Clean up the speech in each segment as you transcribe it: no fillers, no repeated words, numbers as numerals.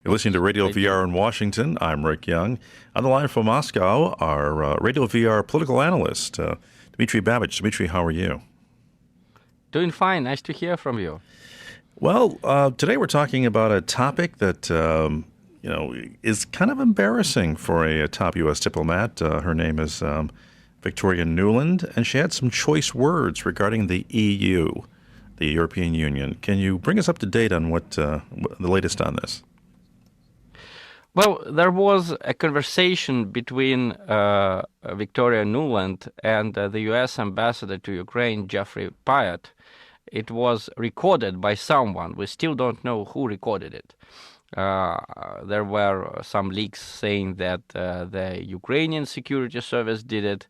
You're listening to Radio VR in Washington. I'm Ric Young. On the line from Moscow, our Radio VR political analyst, Dmitry Babich. Dmitry, how are you? Doing fine. Nice to hear from you. Well, today we're talking about a topic that, is kind of embarrassing for a top U.S. diplomat. Her name is Victoria Nuland, and she had some choice words regarding the EU, the European Union. Can you bring us up to date on what the latest on this? Well, there was a conversation between Victoria Nuland and the U.S. ambassador to Ukraine, Geoff Pyatt. It was recorded by someone. We still don't know who recorded it. There were some leaks saying that the Ukrainian security service did it.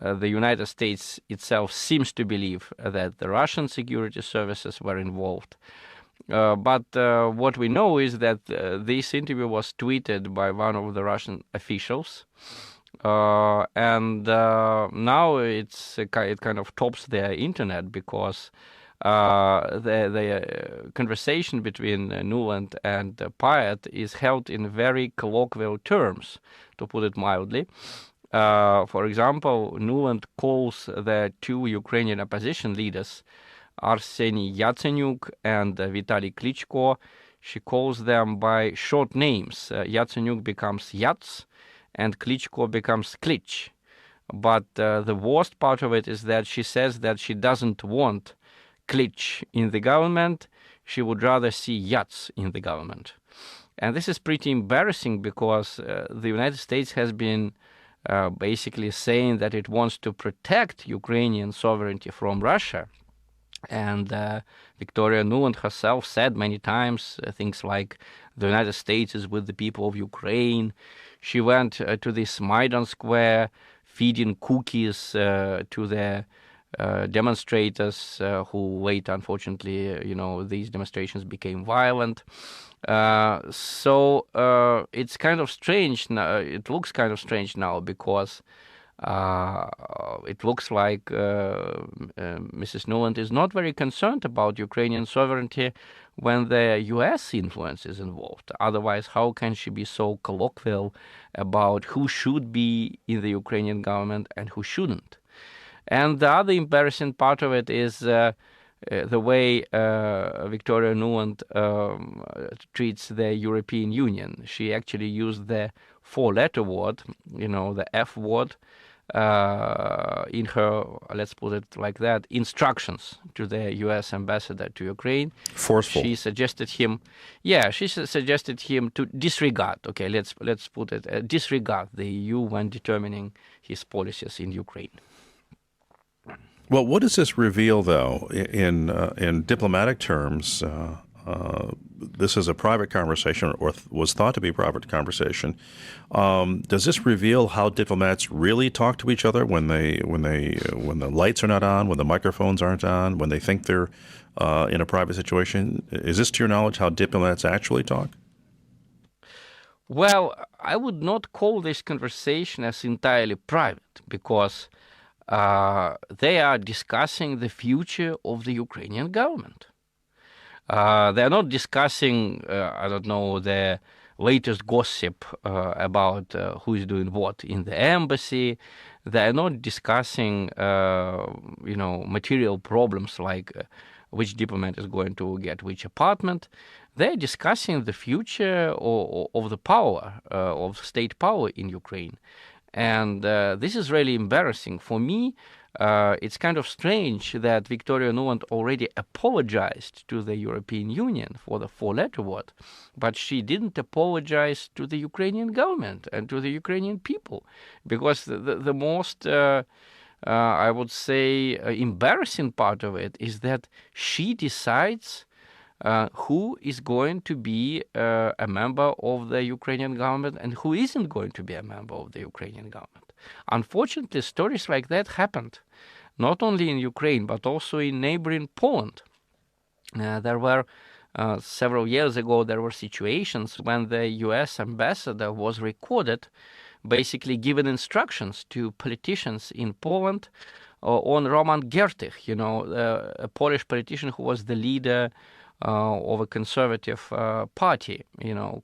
The United States itself seems to believe that the Russian security services were involved. But what we know is that this interview was tweeted by one of the Russian officials, and now it kind of tops the internet because the conversation between Nuland and Pyatt is held in very colloquial terms, to put it mildly. For example, Nuland calls the two Ukrainian opposition leaders, Arseniy Yatsenyuk and Vitaly Klitschko. She calls them by short names. Yatsenyuk becomes Yats and Klitschko becomes Klitsch. But the worst part of it is that she says that she doesn't want Klitsch in the government. She would rather see Yats in the government. And this is pretty embarrassing because the United States has been basically saying that it wants to protect Ukrainian sovereignty from Russia. And Victoria Nuland herself said many times things like the United States is with the people of Ukraine. She went to this Maidan Square feeding cookies to the demonstrators who later, unfortunately, these demonstrations became violent. So it's kind of strange now. It looks kind of strange now because it looks like Mrs. Nuland is not very concerned about Ukrainian sovereignty when the U.S. influence is involved. Otherwise, how can she be so colloquial about who should be in the Ukrainian government and who shouldn't? And the other embarrassing part of it is the way Victoria Nuland treats the European Union. She actually used the four-letter word, the F word, in her, let's put it like that, instructions to the U.S. ambassador to Ukraine. Forceful. She suggested him to disregard. Okay, let's put it disregard the EU when determining his policies in Ukraine. Well, what does this reveal, though, in diplomatic terms? This is a private conversation, or was thought to be a private conversation. Does this reveal how diplomats really talk to each other when the lights are not on, when the microphones aren't on, when they think they're in a private situation? Is this, to your knowledge, how diplomats actually talk? Well, I would not call this conversation as entirely private because they are discussing the future of the Ukrainian government. They're not discussing, the latest gossip about who is doing what in the embassy. They're not discussing, material problems like which diplomat is going to get which apartment. They're discussing the future of the power, of state power in Ukraine. And this is really embarrassing. For me, it's kind of strange that Victoria Nuland already apologized to the European Union for the four-letter word, but she didn't apologize to the Ukrainian government and to the Ukrainian people, because the most, I would say, embarrassing part of it is that she decides who is going to be a member of the Ukrainian government and who isn't going to be a member of the Ukrainian government. Unfortunately, stories like that happened not only in Ukraine, but also in neighboring Poland. There were several years ago, there were situations when the U.S. ambassador was recorded basically giving instructions to politicians in Poland on Roman Giertych, a Polish politician who was the leader of a conservative party,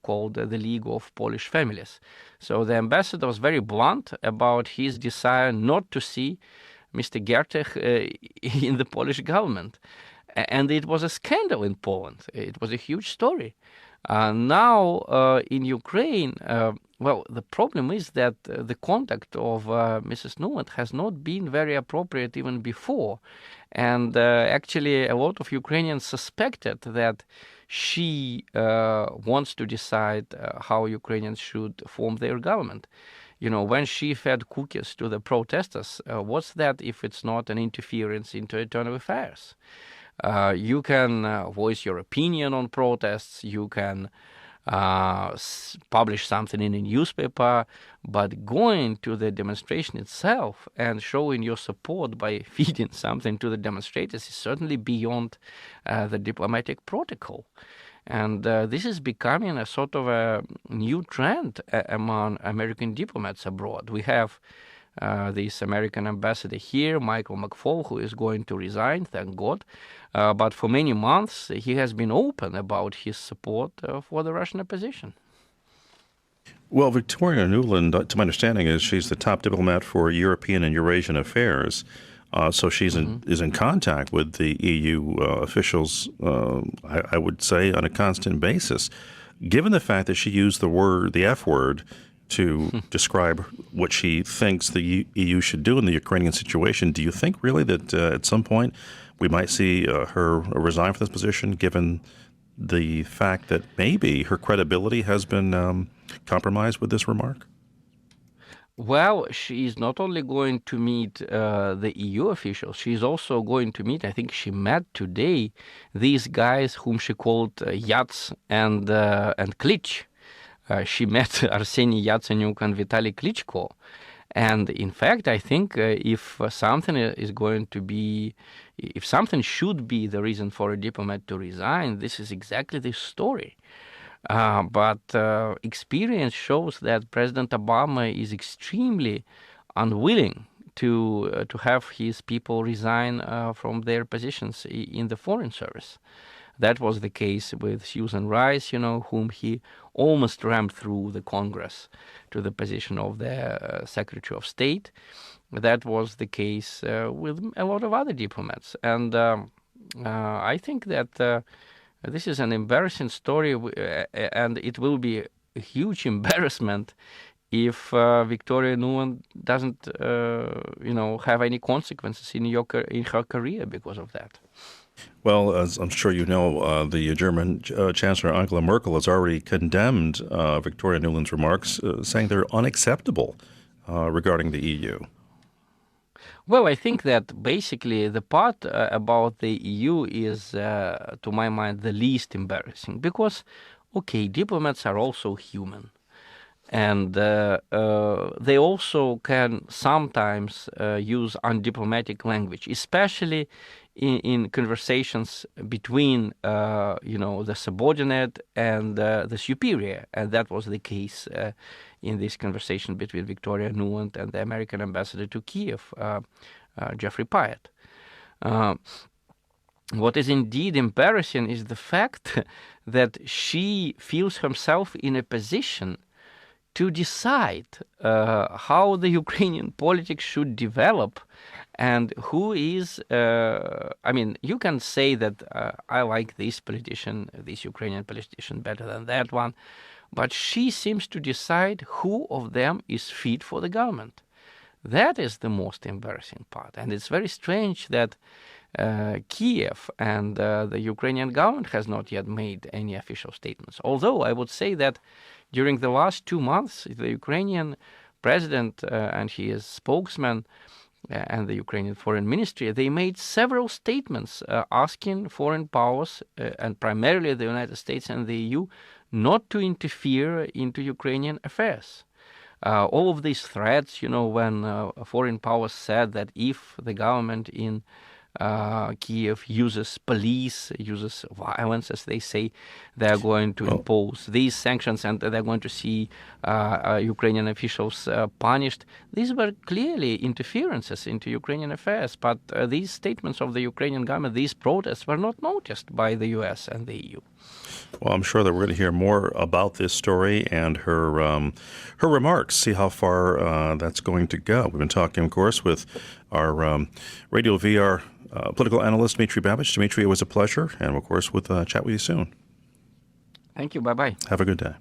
called the League of Polish Families. So the ambassador was very blunt about his desire not to see Mr. Giertych in the Polish government. And it was a scandal in Poland. It was a huge story. Now in Ukraine, well, the problem is that the contact of Mrs. Nuland has not been very appropriate even before. And actually, a lot of Ukrainians suspected that she wants to decide how Ukrainians should form their government. When she fed cookies to the protesters, what's that if it's not an interference into internal affairs? You can voice your opinion on protests, you can publish something in a newspaper, but going to the demonstration itself and showing your support by feeding something to the demonstrators is certainly beyond the diplomatic protocol. And this is becoming a sort of a new trend among American diplomats abroad. We have this American ambassador here, Michael McFaul, who is going to resign, thank God. But for many months, he has been open about his support for the Russian opposition. Well, Victoria Nuland, to my understanding, is she's the top diplomat for European and Eurasian affairs. So she's is in contact with the EU officials, I would say, on a constant basis. Given the fact that she used the F word, to describe what she thinks the EU should do in the Ukrainian situation, do you think really that at some point we might see her resign from this position, given the fact that maybe her credibility has been compromised with this remark? Well, she is not only going to meet the EU officials, she is also going to meet, I think she met today, these guys whom she called Yats and Klitsch. She met Arseniy Yatsenyuk and Vitaly Klitschko. And in fact, I think if something should be the reason for a diplomat to resign, this is exactly this story. But experience shows that President Obama is extremely unwilling to have his people resign from their positions in the Foreign Service. That was the case with Susan Rice, whom he almost rammed through the Congress to the position of the Secretary of State. That was the case with a lot of other diplomats. And I think that this is an embarrassing story, and it will be a huge embarrassment if Victoria Nuland doesn't, have any consequences in her career because of that. Well, as I'm sure you know, the German Chancellor Angela Merkel has already condemned Victoria Nuland's remarks, saying they're unacceptable regarding the EU. Well, I think that basically the part about the EU is, to my mind, the least embarrassing because, okay, diplomats are also human. And they also can sometimes use undiplomatic language, especially in conversations between, the subordinate and the superior. And that was the case in this conversation between Victoria Nuland and the American ambassador to Kiev, Geoff Pyatt. What is indeed embarrassing is the fact that she feels herself in a position to decide how the Ukrainian politics should develop and who is, you can say that I like this Ukrainian politician better than that one, but she seems to decide who of them is fit for the government. That is the most embarrassing part. And it's very strange that Kiev and the Ukrainian government has not yet made any official statements. Although I would say that during the last 2 months, the Ukrainian president and his spokesman and the Ukrainian foreign ministry, they made several statements asking foreign powers, and primarily the United States and the EU, not to interfere into Ukrainian affairs. All of these threats, when foreign powers said that if the government in Kiev uses police, uses violence, as they say. They're going to impose these sanctions, and they're going to see Ukrainian officials punished. These were clearly interferences into Ukrainian affairs, but these statements of the Ukrainian government, these protests, were not noticed by the US and the EU. Well, I'm sure that we're going to hear more about this story and her remarks, see how far that's going to go. We've been talking, of course, with our Radio VR political analyst, Dmitry Babich. Dmitry, it was a pleasure, and of course, we'll chat with you soon. Thank you. Bye-bye. Have a good day.